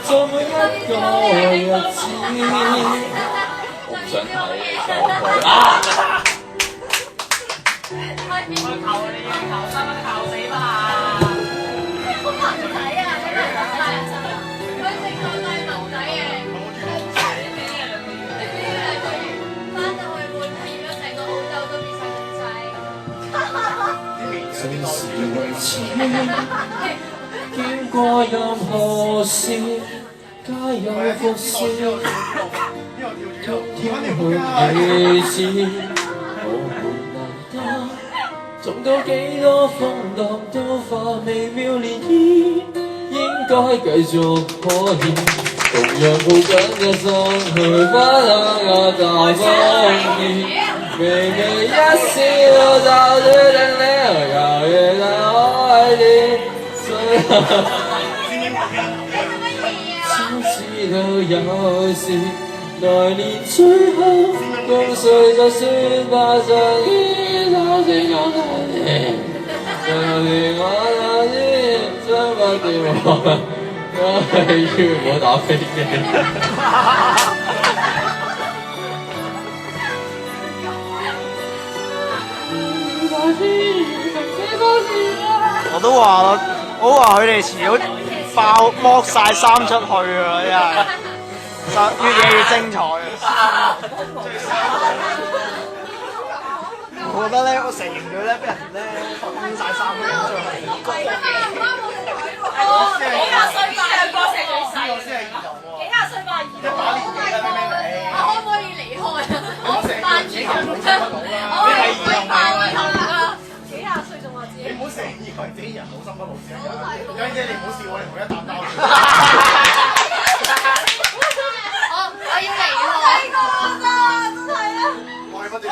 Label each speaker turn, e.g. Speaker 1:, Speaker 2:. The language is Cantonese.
Speaker 1: 做每一個日子，我唔想睇你走佢啊！
Speaker 2: 我求你要求生，求死吧！好難睇啊！真係好難睇。佢直頭係文仔嘅，翻到去換片咗成個澳洲都變晒女仔。
Speaker 1: 正是為此，經過任何事，皆有伏線，通通去理智。我們難得，撞到幾多風浪都化微妙漣漪，應該繼續可以，同樣抱緊嘅心去分享我大風面。微微一笑就決定了，遙遠的愛戀，只知道有時來年最後共誰就算吧，上天他先講太甜，上天我那天將不斷話，我係要我打飛機。
Speaker 3: 我都話啦，我話佢哋遲早爆剝晒衫出去啊！真係，越夜越精彩啊！我覺得咧，我成佢咧，俾人咧掹晒衫出去。
Speaker 2: 幾廿歲吧，兩個成幾細？幾廿歲吧，
Speaker 3: 一把年紀啦，
Speaker 2: 我可唔可以離開啊？我唔扮兒童啫，我係扮兒童啊！幾廿歲仲話自己？
Speaker 3: 你唔好成日以為自己人好心不老少，有啲你唔好笑我哋同一啖交。
Speaker 2: 我要離開。真係啊！
Speaker 3: 我哋不斷。